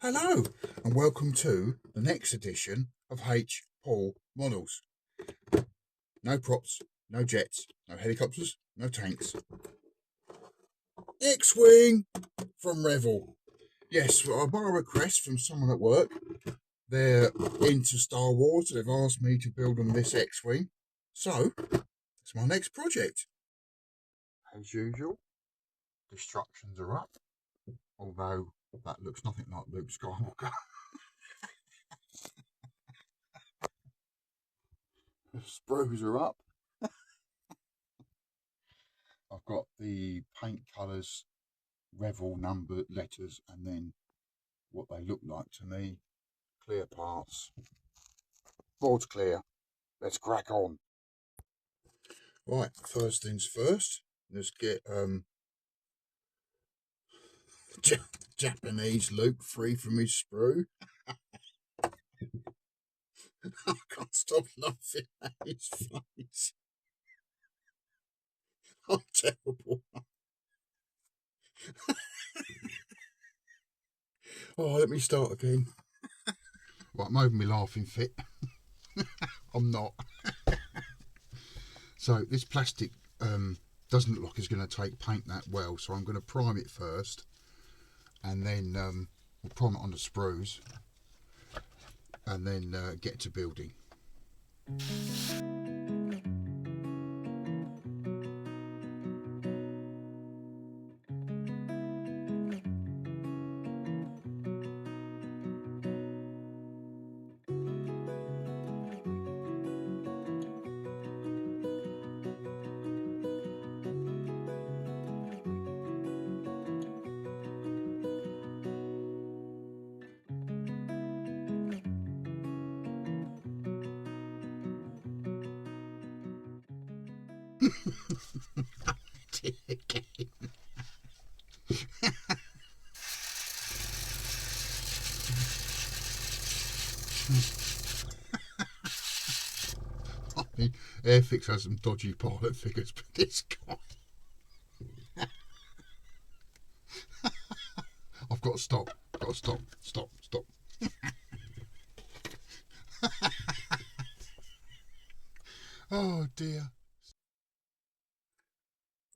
Hello, and welcome to the next edition of H. Paul Models. No props, no jets, no helicopters, no tanks. X-Wing from Revell. Yes, I got a request from someone at work. They're into Star Wars. They've asked me to build them this X-Wing. So, it's my next project. As usual, instructions are up. Although, that looks nothing like Luke Skywalker. The sprues are up. I've got the paint colours, Revell number letters, and then what they look like to me. Clear parts. Board's clear. Let's crack on. Right, first things first. Let's get Japanese Luke free from his sprue. I can't stop laughing at his face. I'm terrible. Oh, let me start again. Right, I'm over my laughing fit. I'm not. So this plastic doesn't look like it's going to take paint that well, so I'm going to prime it first, and then we'll prime it on the sprues, and then get to building. Airfix has some dodgy pilot figures, but this guy, I've got to stop. Got to stop. Oh dear.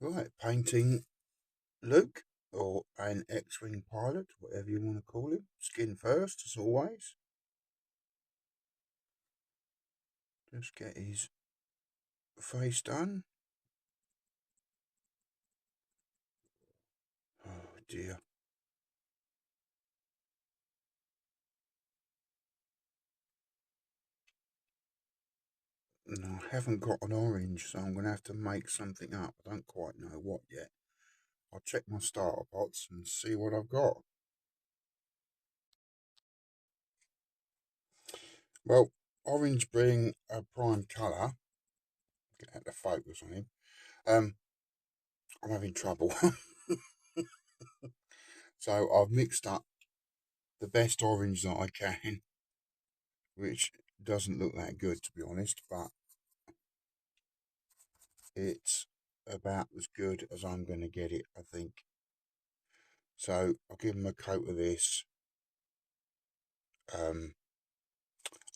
Right, painting Luke, or an X-Wing pilot, whatever you want to call him. Skin first, as always. Just get his face done. Oh dear. No, I haven't got an orange, so I'm going to have to make something up. I don't quite know what yet. I'll check my starter pots and see what I've got. Well, orange being a prime colour, get the focus on him, I'm having trouble. So I've mixed up the best orange that I can, which doesn't look that good to be honest, but it's about as good as I'm going to get it, I think. So I'll give him a coat of this,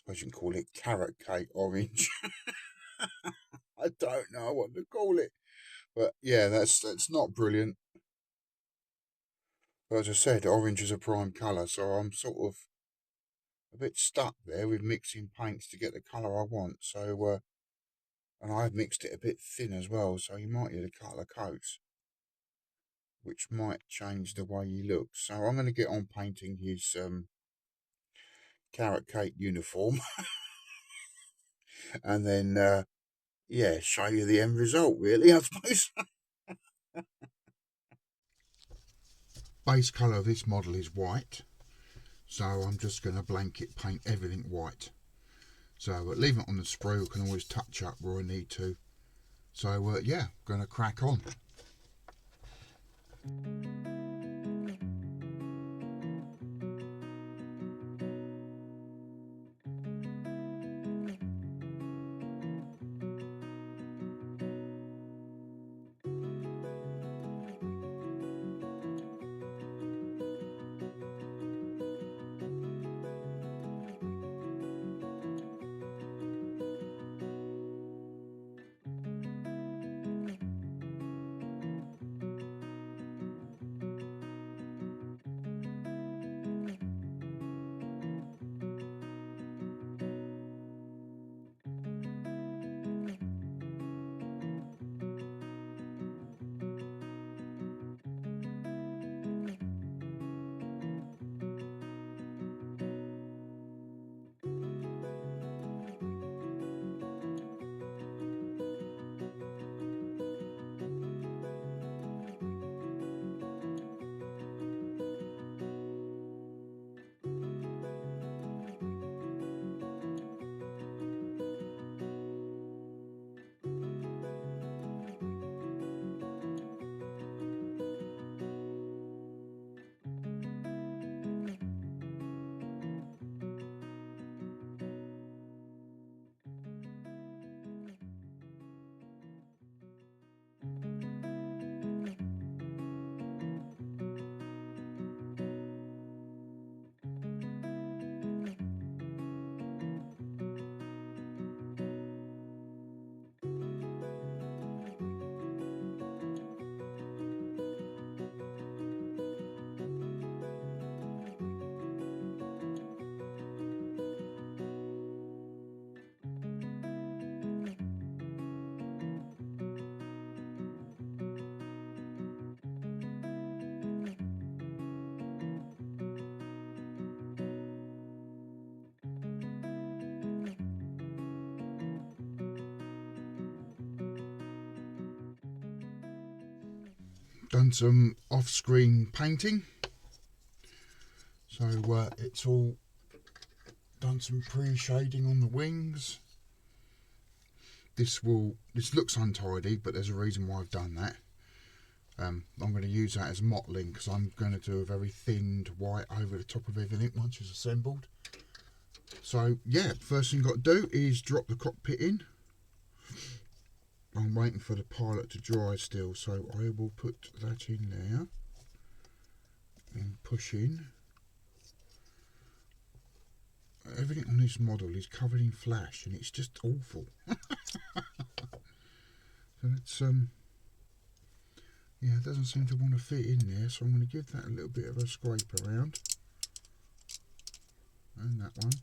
what you can call it, carrot cake orange. I don't know what to call it, but yeah, that's not brilliant. But as I said, orange is a prime colour, so I'm sort of a bit stuck there with mixing paints to get the colour I want. So, and I've mixed it a bit thin as well, so you might need a couple of coats, which might change the way he looks. So I'm going to get on painting his carrot cake uniform, and then yeah, show you the end result. Really, I suppose. Base colour of this model is white, so I'm just going to blanket paint everything white. So leaving it on the sprue, I can always touch up where I need to. So yeah, going to crack on. done some off-screen painting. So it's all done some pre-shading on the wings. This looks untidy, but there's a reason why I've done that. I'm going to use that as mottling because I'm going to do a very thinned white over the top of everything once it's assembled. So yeah, first thing I've got to do is drop the cockpit in. I'm waiting for the pilot to dry still, so I will put that in there and push in. Everything on this model is covered in flash and it's just awful. So it's yeah, it doesn't seem to want to fit in there, so I'm going to give that a little bit of a scrape around. And that one.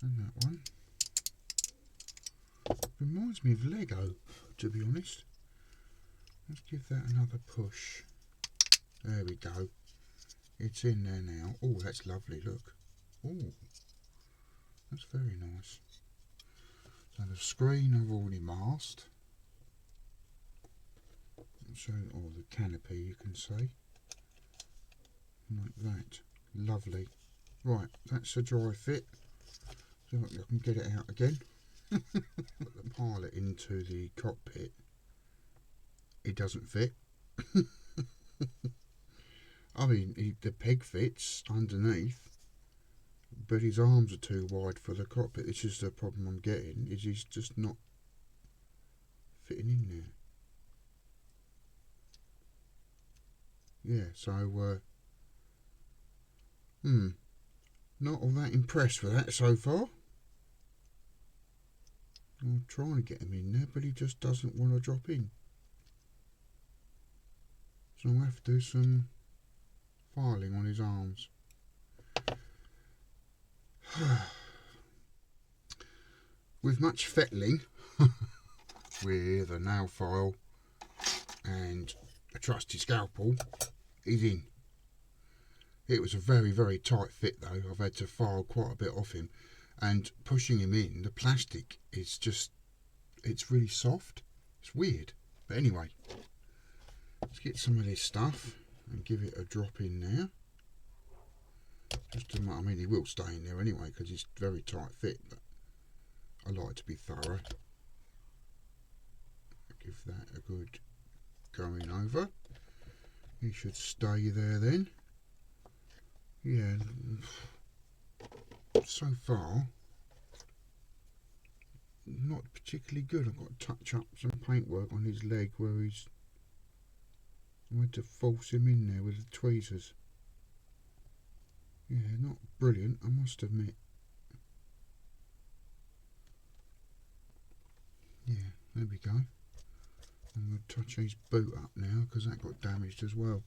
And that one. Reminds me of Lego, to be honest. Let's give that another push. There we go. It's in there now. Oh, that's lovely, look. Oh, that's very nice. So the screen I've already masked. So, or the canopy you can say. Like that. Lovely. Right, that's a dry fit. So I can get it out again. Put the pilot into the cockpit. It doesn't fit. I mean, the peg fits underneath, but his arms are too wide for the cockpit. This is the problem I'm getting, is he's just not fitting in there. Yeah, so, not all that impressed with that so far. I'm trying to get him in there, but he just doesn't want to drop in. So I'll have to do some filing on his arms. With much fettling, with a nail file and a trusty scalpel, he's in. It was a very, very tight fit though. I've had to file quite a bit off him, and pushing him in, the plastic is just, it's really soft. It's weird. But anyway, let's get some of this stuff and give it a drop in there. Just to, I mean, he will stay in there anyway because it's very tight fit, but I like to be thorough. Give that a good going over. He should stay there then. Yeah, so far not particularly good. I've got to touch up some paintwork on his leg where he's, I had to force him in there with the tweezers. Yeah, not brilliant, I must admit. Yeah, there we go. I'm going to touch his boot up now because that got damaged as well.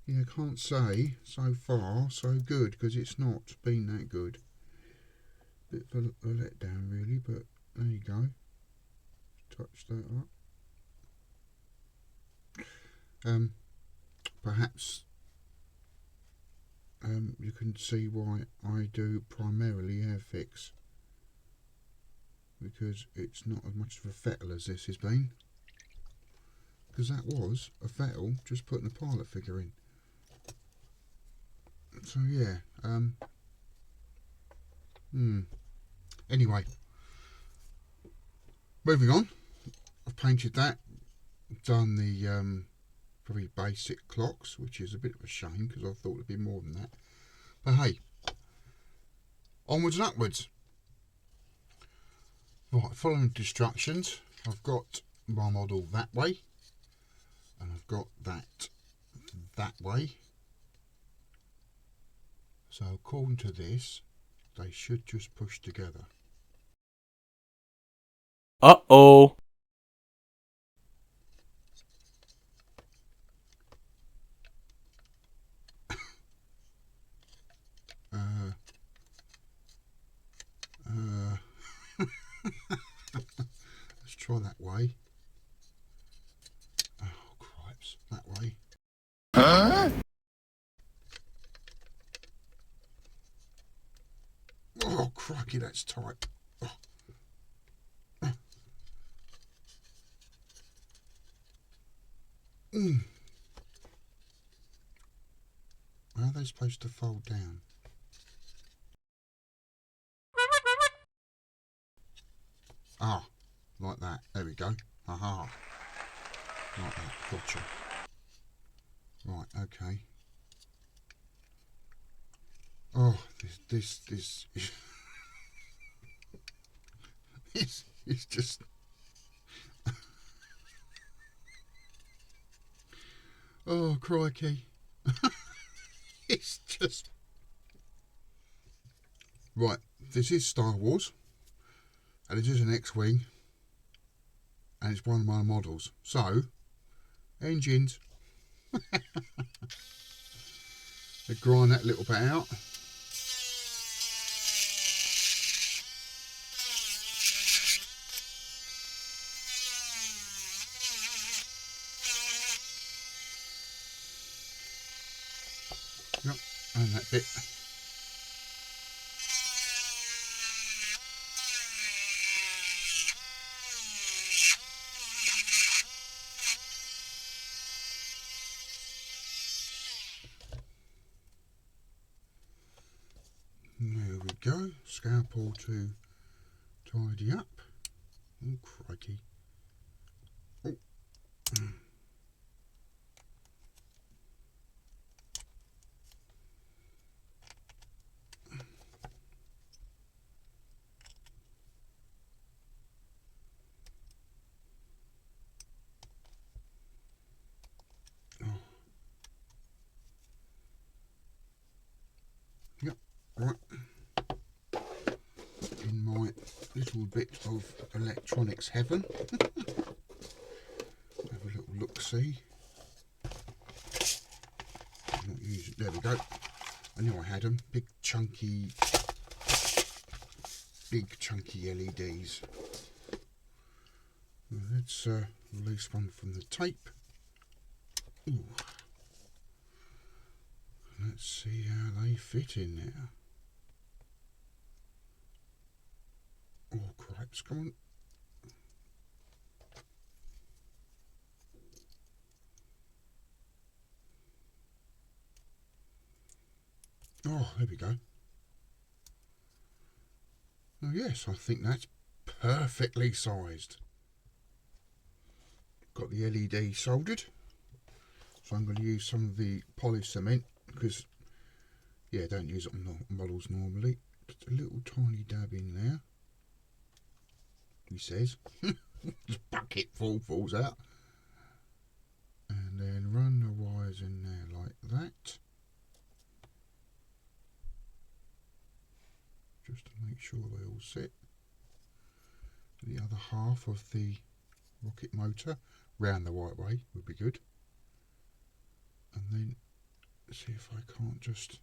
Yeah, I can't say so far so good because it's not been that good. Bit of a letdown really, but there you go. Touch that up. Perhaps you can see why I do primarily air fix, because it's not as much of a fettle as this has been, because that was a fettle just putting the pilot figure in. So yeah, anyway, moving on. I've painted that, done the very basic clocks, which is a bit of a shame because I thought it'd be more than that. But hey, onwards and upwards. Right, following instructions, I've got my model that way, and I've got that way. So according to this, they should just push together. Uh-oh. Let's try that way. Oh, cripes, that way. Huh? Oh, crikey, that's tight. Oh. How are they supposed to fold down? Ah, like that. There we go. Aha. Like that. Gotcha. Right, okay. Oh, this it's just... Oh, crikey. It's just... Right, this is Star Wars, and it is an X-Wing, and it's one of my models. So, engines. They grind that little bit out. Yep, and that bit. There we go. Scalpel to tidy up. Oh, crikey. Oh. Oh. Yep, right. In my little bit of electronics heaven. Have a little look-see. Not using, there we go. I knew I had them. Big chunky LEDs. Let's release one from the tape. Ooh. Let's see how they fit in there. Oh, cripes, come on. Oh, there we go. Oh, yes, I think that's perfectly sized. Got the LED soldered. So I'm going to use some of the polished cement because, yeah, I don't use it on models normally. Just a little tiny dab in there. He says. Just bucket full falls out. And then run the wires in there like that. Just to make sure they all sit. The other half of the rocket motor round the right way would be good. And then see if I can't just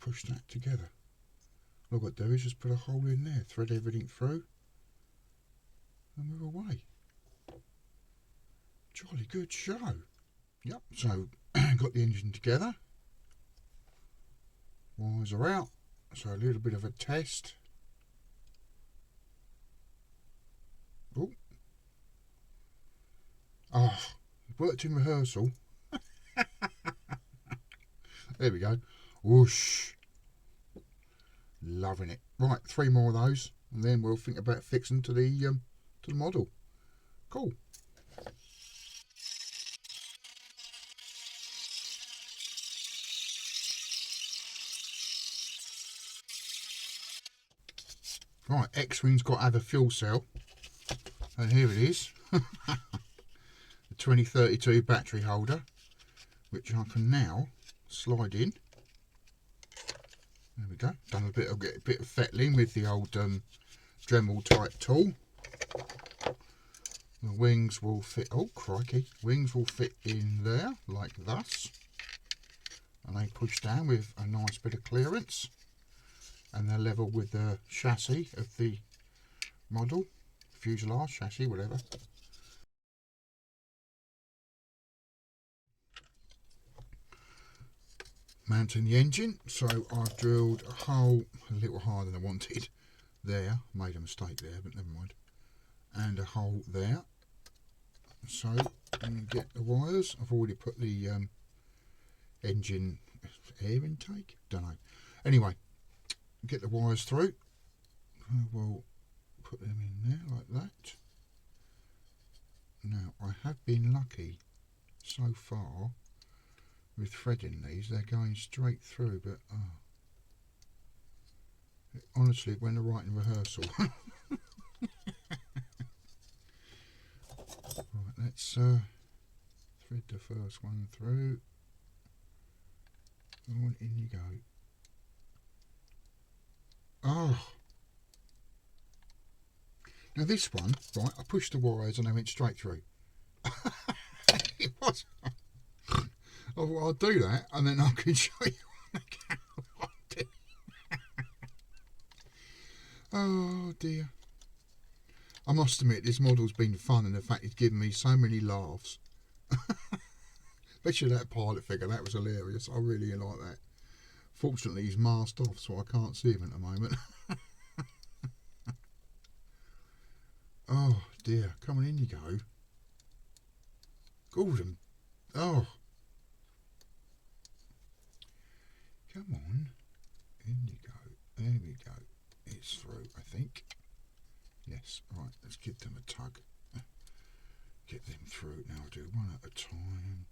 push that together. All I've got to do is just put a hole in there, thread everything through and move away. Jolly good show. Yep, so got the engine together. Wires are out, so a little bit of a test. Oh, it worked in rehearsal. There we go. Whoosh. Loving it. Right, 3 more of those, and then we'll think about fixing to the model. Cool. Right, X-Wing's got to have a fuel cell, and here it is. The 2032 battery holder, which I can now slide in. There we go. Done a bit of fettling with the old Dremel type tool. The wings will fit. Oh crikey! Wings will fit in there like thus, and they push down with a nice bit of clearance, and they're level with the chassis of the model, fuselage chassis, whatever. Mounting the engine, so I've drilled a hole a little higher than I wanted there, made a mistake there, but never mind, and a hole there, So I'm going to get the wires. I've already put the engine air intake. Don't know. Anyway, get the wires through. We'll put them in there like that. Now I have been lucky so far with threading these. They're going straight through, but honestly, it went right in rehearsal. Right, let's thread the first one through. On in you go. Oh. Now this one, right, I pushed the wires and they went straight through. It was. Oh, well, I'll do that and then I can show you on the camera what I did. Oh dear. I must admit this model's been fun, and the fact it's given me so many laughs. Especially that pilot figure, that was hilarious. I really like that. Fortunately he's masked off so I can't see him at the moment. Oh dear, come on, in you go. Gordon. Oh. Come on. In you go. There we go. It's through, I think. Yes, right, let's give them a tug. Get them through. Now I'll do one at a time.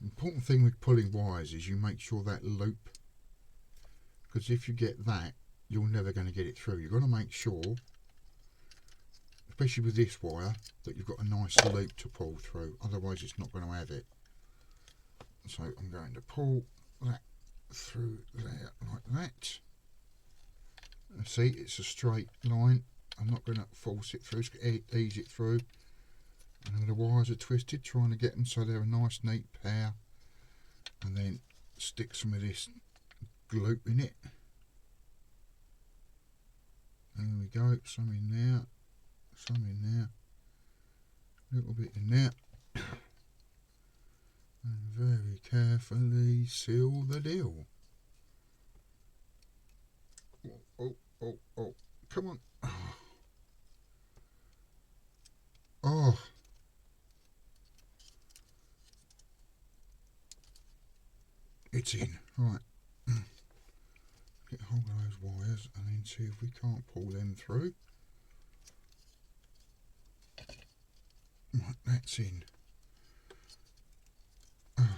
The important thing with pulling wires is you make sure that loop, because if you get that, you're never going to get it through. You've got to make sure, especially with this wire, that you've got a nice loop to pull through, otherwise it's not going to have it. So I'm going to pull that through there like that. And see, it's a straight line. I'm not going to force it through, just ease it through. And the wires are twisted, trying to get them so they're a nice neat pair. And then stick some of this gloop in it. There we go, some in there, some in there, a little bit in there. And very carefully seal the deal. Oh, come on. Oh. It's in. Right. Get hold of those wires and then see if we can't pull them through. Right, that's in. Well,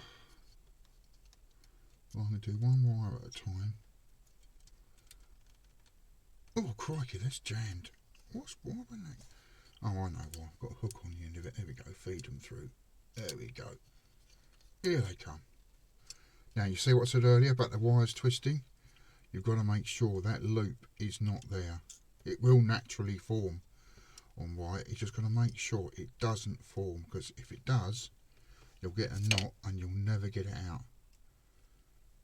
I'm going to do one wire at a time. Oh, crikey, that's jammed. Why when that? Oh, I know why. I've got a hook on the end of it. There we go. Feed them through. There we go. Here they come. Now, you see what I said earlier about the wires twisting? You've got to make sure that loop is not there. It will naturally form on wire. You've just got to make sure it doesn't form, because if it does, you'll get a knot and you'll never get it out.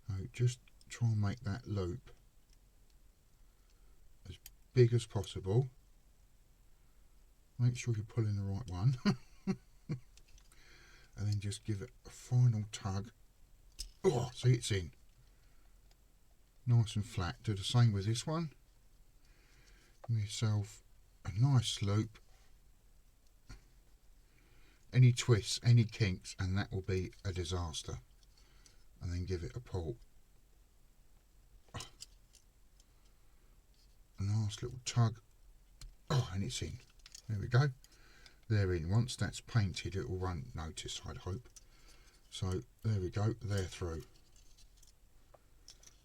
So just try and make that loop as big as possible. Make sure you're pulling the right one. And then just give it a final tug. Oh, see, it's in. Nice and flat. Do the same with this one. Give yourself a nice loop. Any twists, any kinks, and that will be a disaster. And then give it a pull. A nice little tug. Oh, and it's in. There we go. They're in. Once that's painted, it will run notice, I'd hope. So there we go. They're through.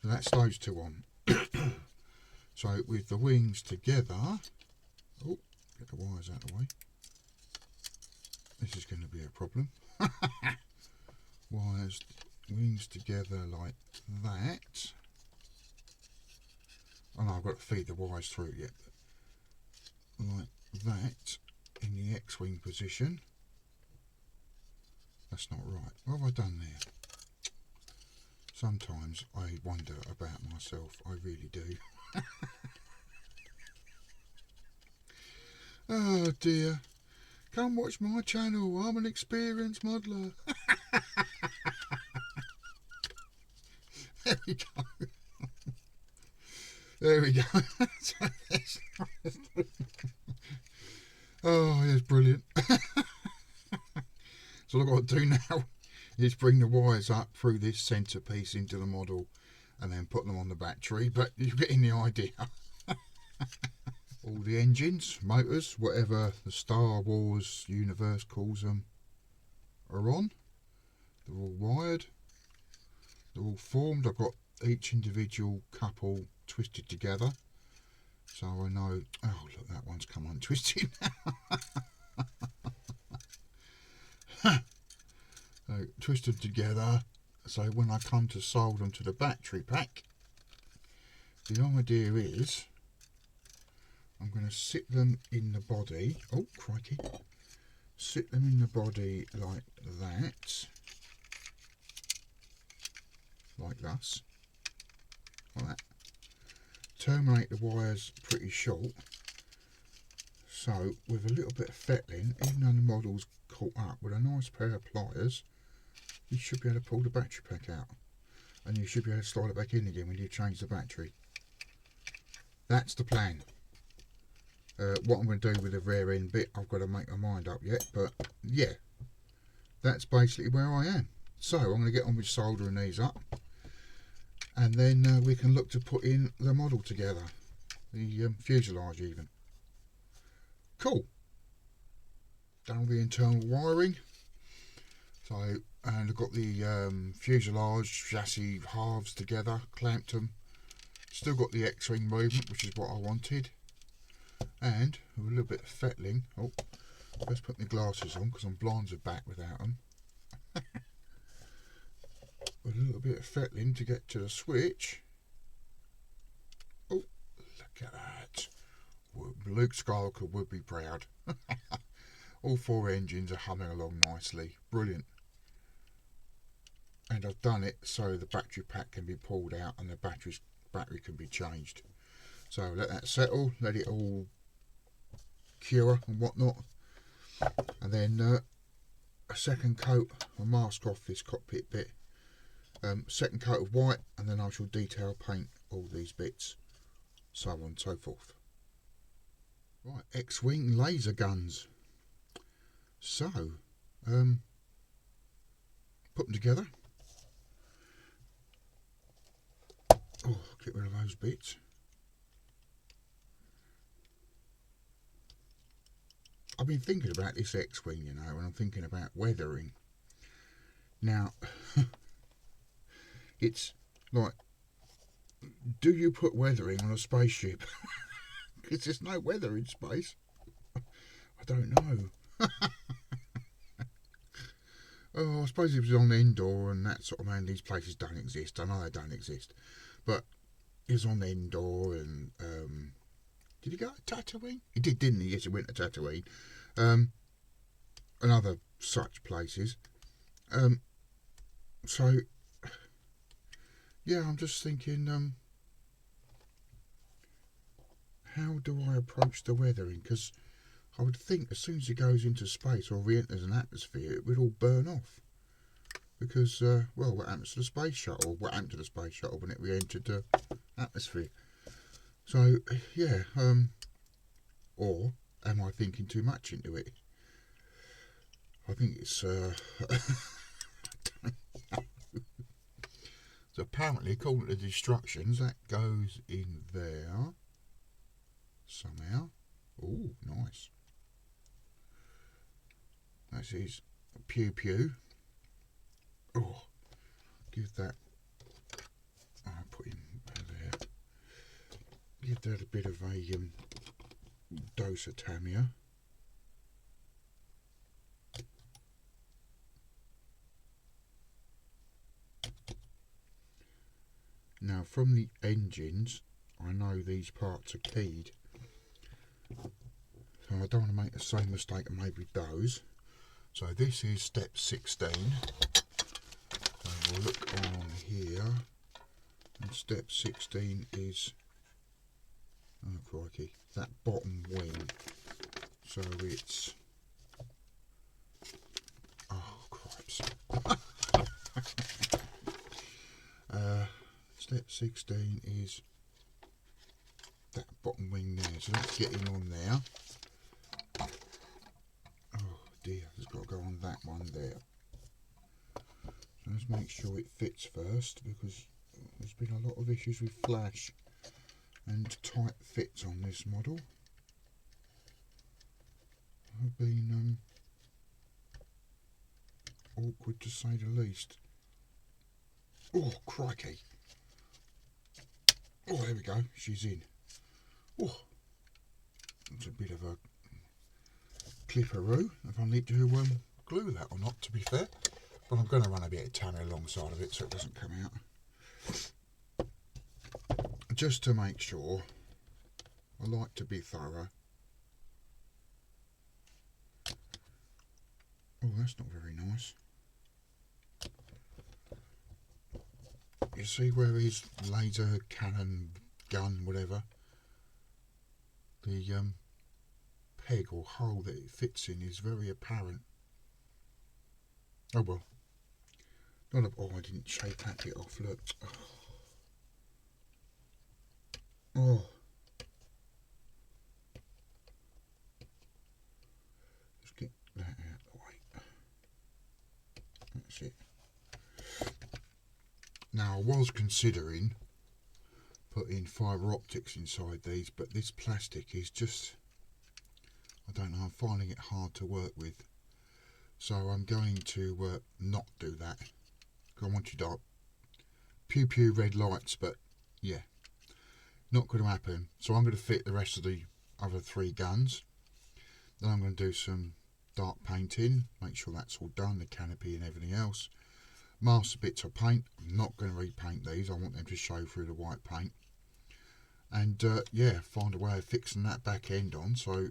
So that's those two on. So with the wings together, oh, get the wires out of the way. This is going to be a problem. Wings together like that. Oh no, I've got to feed the wires through yet. Like that in the X-Wing position. That's not right. What have I done there? Sometimes I wonder about myself. I really do. Oh dear. Come watch my channel. I'm an experienced modeller. There we go. There we go. Oh, it's brilliant. So all I've got to do now is bring the wires up through this centrepiece into the model and then put them on the battery, but you're getting the idea. All the engines, motors, whatever the Star Wars universe calls them, are on. They're all wired. They're all formed. I've got each individual couple twisted together. So I know, oh look, that one's come untwisted now. So twisted together, so when I come to solder them to the battery pack, the idea is I'm going to sit them in the body. Oh crikey. Sit them in the body like that. Like this. Like that. Terminate the wires pretty short. So with a little bit of fettling, even though the model's caught up, with a nice pair of pliers, you should be able to pull the battery pack out. And you should be able to slide it back in again when you change the battery. That's the plan. What I'm going to do with the rear end bit, I've got to make my mind up yet, but yeah, that's basically where I am. So I'm going to get on with soldering these up, and then we can look to put in the model together, the fuselage even. Cool. Done all the internal wiring. So, and I've got the fuselage chassis halves together, clamped them. Still got the X-Wing movement, which is what I wanted. And with a little bit of fettling. Oh, let's put my glasses on because I'm blind as a bat without them. With a little bit of fettling to get to the switch. Oh, look at that. Luke Skywalker would be proud. All four engines are humming along nicely. Brilliant. And I've done it so the battery pack can be pulled out and the battery can be changed. So let that settle, let it all cure and whatnot, and then a second coat, I'll mask off this cockpit bit, second coat of white, and then I shall detail paint all these bits, so on and so forth. Right, X-Wing laser guns. So put them together. Oh, get rid of those bits. I've been thinking about this X-Wing, you know, and I'm thinking about weathering. Now, it's like, do you put weathering on a spaceship? Because there's no weather in space. I don't know. Oh, I suppose it was on Endor and that sort of, man, these places don't exist. I know they don't exist. But it was on Endor and, did he go to Tatooine? He did, didn't he? Yes, he went to Tatooine. And other such places. So, yeah, I'm just thinking, how do I approach the weathering? Because I would think as soon as it goes into space or re-enters an atmosphere, it would all burn off. Because, well, what happens to the space shuttle? What happened to the space shuttle when it re-entered the atmosphere? So, yeah, or am I thinking too much into it? I think it's, so apparently, according to the instructions, that goes in there somehow. Oh, nice. That is pew pew. Oh, give that, I'll put him there. Give that a bit of a dose of Tamiya. Now from the engines, I know these parts are keyed, so I don't want to make the same mistake I made with those. So this is step 16. So we'll look on here, and step 16 is, oh crikey, that bottom wing. So it's, oh cripes. Step 16 is that bottom wing there, so that's getting on there. Oh dear, there's got to go on that one there. So let's make sure it fits first, because there's been a lot of issues with flash and tight fits on this model. Have been awkward to say the least. Oh, crikey. Oh, there we go, she's in. Oh, it's a bit of a clipperoo if I need to glue that or not, to be fair. But I'm going to run a bit of tanner alongside of it so it doesn't come out. Just to make sure, I like to be thorough. Oh, that's not very nice. You see where his laser cannon gun, whatever, the peg or hole that it fits in is very apparent. Oh well. Not a, oh, I didn't shave that bit off, look. Oh. Let's get that out of the way. That's it. Now, I was considering putting fibre optics inside these, but this plastic is just, I don't know, I'm finding it hard to work with. So I'm going to not do that. I want you to pew pew red lights, but yeah, not going to happen. So I'm going to fit the rest of the other 3 guns. Then I'm going to do some dark painting, make sure that's all done, the canopy and everything else. Master bits of paint. I'm not going to repaint these, I want them to show through the white paint. And yeah, find a way of fixing that back end on so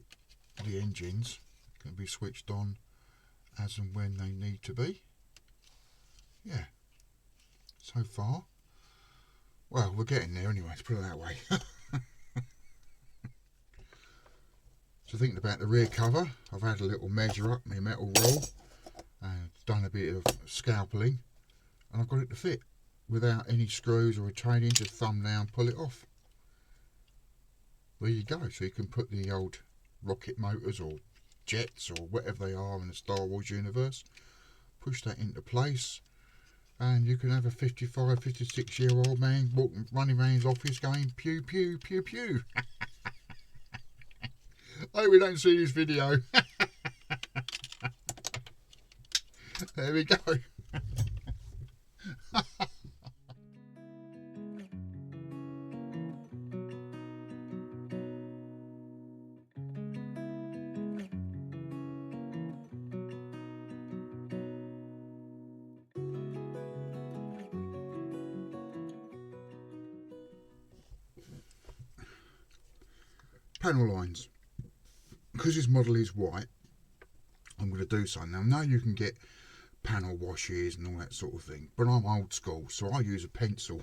the engines can be switched on as and when they need to be. Yeah, so far, well, we're getting there anyway, let's put it that way. So thinking about the rear cover, I've had a little measure up my metal roll and done a bit of scalpeling, and I've got it to fit without any screws or retaining. Just thumb down, pull it off. There you go. So you can put the old rocket motors or jets or whatever they are in the Star Wars universe, push that into place, and you can have a 55, 56-year-old man walking, running around his office going pew pew pew pew. I hope we don't see this video. There we go. Panel lines. Because this model is white, I'm going to do so. Now you can get panel washes and all that sort of thing, but I'm old school, so I use a pencil.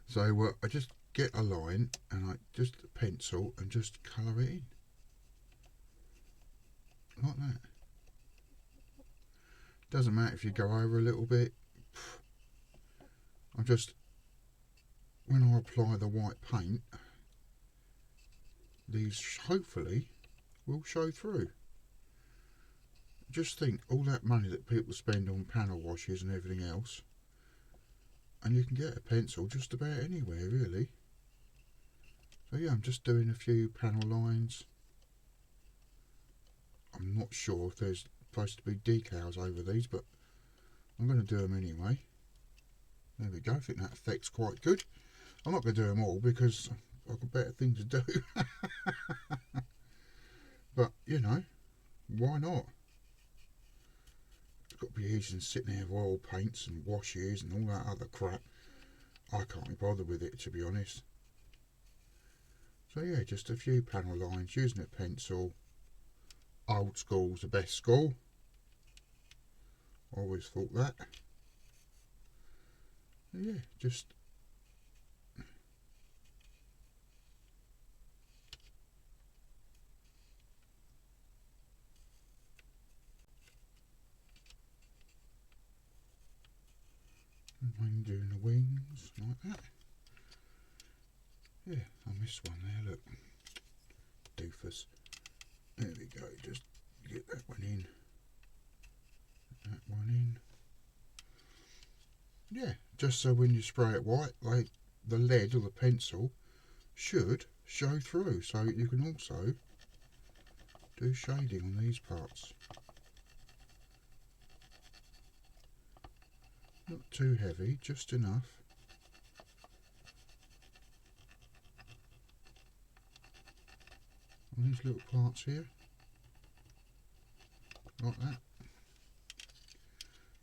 So I just get a line and I just pencil and just colour it in. Like that. Doesn't matter if you go over a little bit. I just, when I apply the white paint, these hopefully will show through. Just think all that money that people spend on panel washes and everything else, and you can get a pencil just about anywhere really. So yeah, I'm just doing a few panel lines. I'm not sure if there's supposed to be decals over these, but I'm going to do them anyway. There we go, I think that effect's quite good. I'm not going to do them all because I've got better things to do. But you know, why not? It's got to be easy than sitting there with oil paints and washes and all that other crap. I can't be bothered with it, to be honest. So yeah, just a few panel lines using a pencil. Old school's the best school. Always thought that. So yeah, just and doing the wings like that. Yeah, I missed one there, look. Doofus. There we go, just get that one in. Yeah, just so when you spray it white, like the lead or the pencil should show through, so you can also do shading on these parts. Not too heavy, just enough. On these little parts here, like that.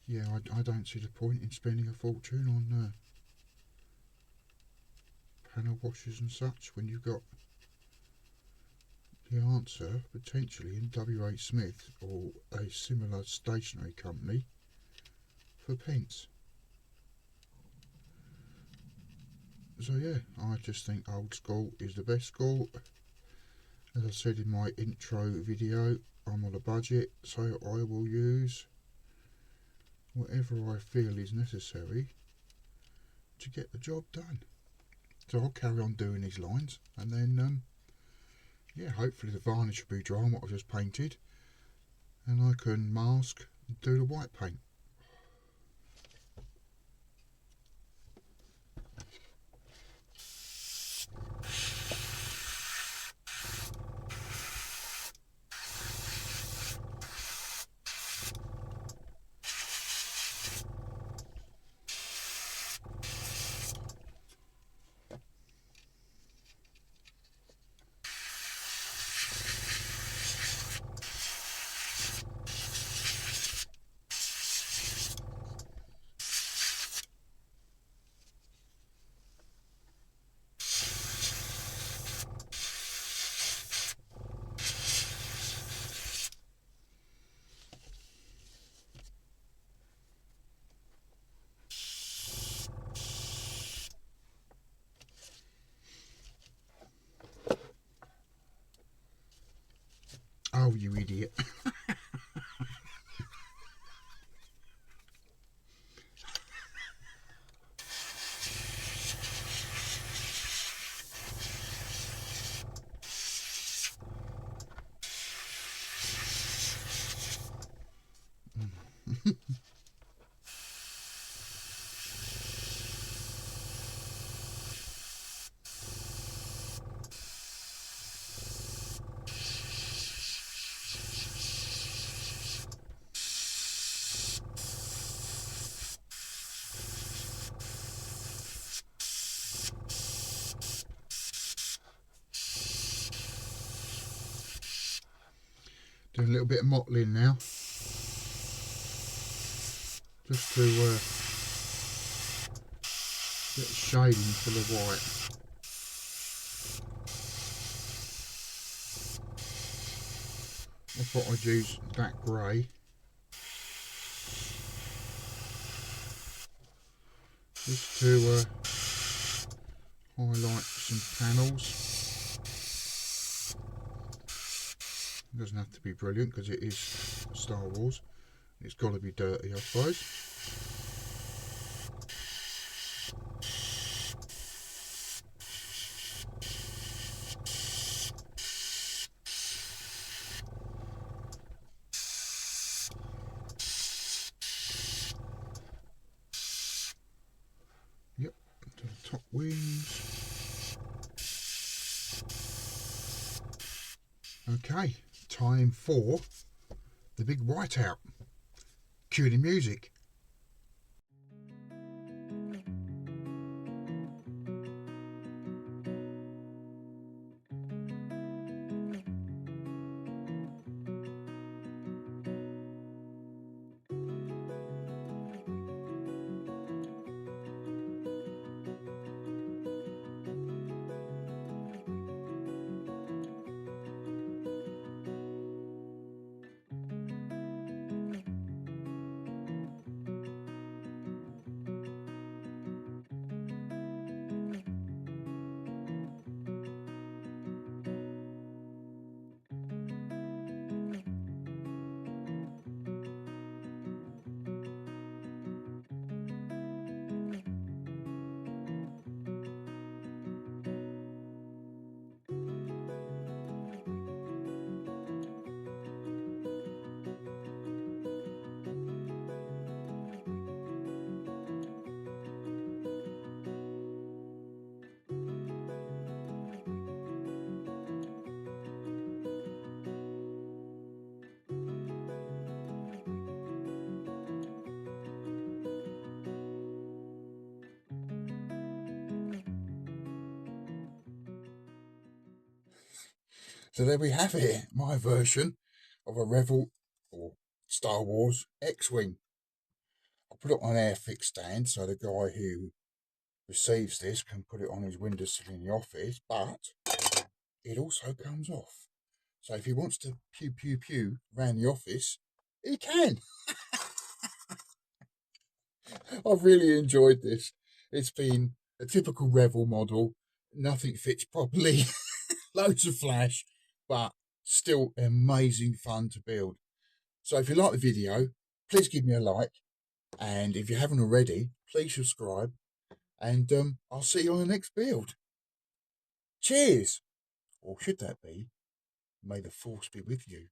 Yeah, I don't see the point in spending a fortune on panel washers and such when you've got the answer potentially in WH Smith or a similar stationery company for pence. So yeah, I just think old school is the best school. As I said in my intro video, I'm on a budget, so I will use whatever I feel is necessary to get the job done. So I'll carry on doing these lines, and then yeah, hopefully the varnish will be dry on what I've just painted, and I can mask and do the white paint. Oh, you idiot. Doing a little bit of mottling now, just to get shading for the white. I thought I'd use that grey just to highlight some panels. It doesn't have to be brilliant because it is Star Wars. It's got to be dirty, I suppose. Yep, to the top wings. Okay, time for the big whiteout. Cue the music. So there we have it, my version of a Revell or Star Wars X-Wing. I put it on an airfix stand so the guy who receives this can put it on his windowsill in the office, but it also comes off. So if he wants to pew pew pew around the office, he can. I've really enjoyed this. It's been a typical Revell model. Nothing fits properly. Loads of flash, but still amazing fun to build. So if you like the video, please give me a like. And if you haven't already, please subscribe. And I'll see you on the next build. Cheers! Or should that be, may the force be with you.